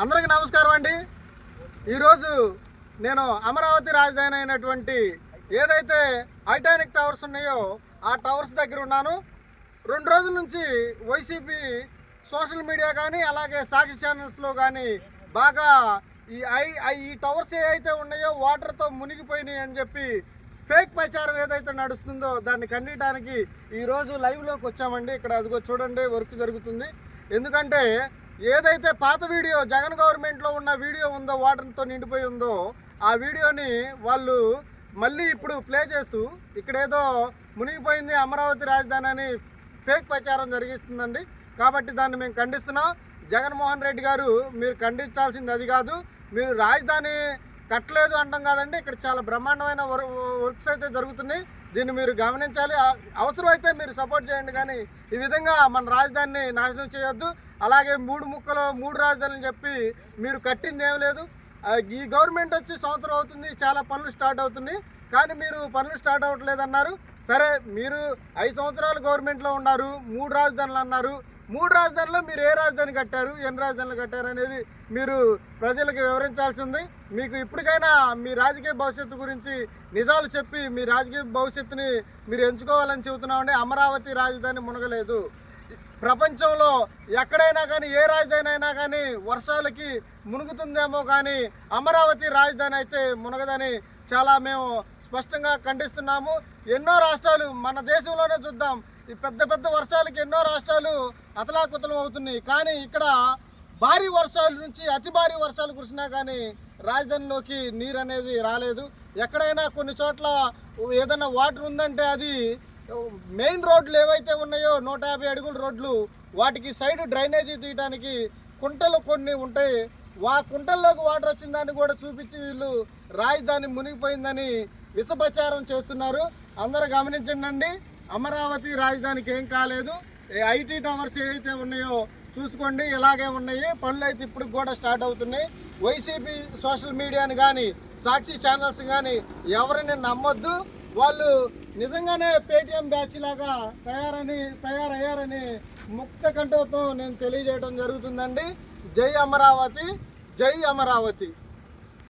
అందరికీ నమస్కారం అండి. ఈరోజు నేను అమరావతి రాజధాని అయినటువంటి ఏదైతే ఐటానిక్ టవర్స్ ఉన్నాయో ఆ టవర్స్ దగ్గర ఉన్నాను. 2 రోజుల నుంచి వైసీపీ సోషల్ మీడియా కానీ అలాగే సాక్షి ఛానల్స్లో కానీ బాగా ఈ టవర్స్ ఏవైతే ఉన్నాయో వాటర్తో మునిగిపోయినాయి అని చెప్పి ఫేక్ ప్రచారం ఏదైతే నడుస్తుందో దాన్ని ఖండించడానికి ఈరోజు లైవ్లోకి వచ్చామండి. ఇక్కడ అదిగో చూడండి, వర్క్ జరుగుతుంది. ఎందుకంటే ఏదైతే పాత వీడియో జగన్ గవర్నమెంట్లో ఉన్న వీడియో ఉందో వాటర్తో నిండిపోయి ఉందో ఆ వీడియోని వాళ్ళు మళ్ళీ ఇప్పుడు ప్లే చేస్తూ ఇక్కడేదో మునిగిపోయింది అమరావతి రాజధాని అని ఫేక్ ప్రచారం జరిగిస్తుందండి. కాబట్టి దాన్ని మేము ఖండిస్తున్నాం. జగన్మోహన్ రెడ్డి గారు మీరు ఖండించాల్సింది అది కాదు, మీరు రాజధాని కట్టలేదు అంటాం కాదండి. ఇక్కడ చాలా బ్రహ్మాండమైన వర్క్స్ అయితే జరుగుతున్నాయి. దీన్ని మీరు గమనించాలి. అవసరమైతే మీరు సపోర్ట్ చేయండి, కానీ ఈ విధంగా మన రాజధానిని నాశనం చేయొద్దు. అలాగే 3 రాజధానులు చెప్పి మీరు కట్టింది ఏం లేదు. ఈ గవర్నమెంట్ వచ్చి సంవత్సరం అవుతుంది, చాలా పనులు స్టార్ట్ అవుతున్నాయి, కానీ మీరు పనులు స్టార్ట్ అవ్వట్లేదన్నారు. సరే, మీరు 5 సంవత్సరాలు గవర్నమెంట్లో ఉన్నారు, 3 రాజధానులు అన్నారు. 3 రాజధానుల్లో మీరు ఏ రాజధాని కట్టారు, ఎన్ని రాజధానులు కట్టారు అనేది మీరు ప్రజలకు వివరించాల్సి ఉంది. మీకు ఇప్పటికైనా మీ రాజకీయ భవిష్యత్తు గురించి నిజాలు చెప్పి మీ రాజకీయ భవిష్యత్తుని మీరు ఎంచుకోవాలని చెబుతున్నామండి. అమరావతి రాజధాని మునగలేదు. ప్రపంచంలో ఎక్కడైనా కానీ ఏ రాజధాని అయినా కానీ వర్షాలకి మునుగుతుందేమో, కానీ అమరావతి రాజధాని అయితే మునగదని చాలా మేము స్పష్టంగా ఖండిస్తున్నాము. ఎన్నో రాష్ట్రాలు మన దేశంలోనే చూద్దాం, ఈ పెద్ద పెద్ద వర్షాలకి ఎన్నో రాష్ట్రాలు అతలాకుతలం అవుతున్నాయి. కానీ ఇక్కడ భారీ వర్షాల నుంచి అతి భారీ వర్షాలు కురిసినా కానీ రాజధానిలోకి నీరు అనేది రాలేదు. ఎక్కడైనా కొన్ని చోట్ల ఏదైనా వాటర్ ఉందంటే అది మెయిన్ రోడ్లు ఏవైతే ఉన్నాయో 150 అడుగుల రోడ్లు, వాటికి సైడ్ డ్రైనేజీ తీయడానికి కుంటలు కొన్ని ఉంటాయి. కుంటల్లోకి వాటర్ వచ్చిన దాన్ని కూడా చూపించి వీళ్ళు రాజధాని మునిగిపోయిందని విషప్రచారం చేస్తున్నారు. అందరూ గమనించండి, అమరావతి రాజధానికి ఏం కాలేదు. ఐటీ టవర్స్ ఏవైతే ఉన్నాయో చూసుకోండి, ఇలాగే ఉన్నాయి. పనులు అయితే ఇప్పుడు కూడా స్టార్ట్ అవుతున్నాయి. వైసీపీ సోషల్ మీడియాని కానీ సాక్షి ఛానల్స్ కానీ ఎవరిని నమ్మొద్దు. వాళ్ళు నిజంగానే పేటీఎం బ్యాచ్ లాగా తయారయ్యారని ముక్త కంఠంతో నేను తెలియజేయడం జరుగుతుందండి. జై అమరావతి, జై అమరావతి.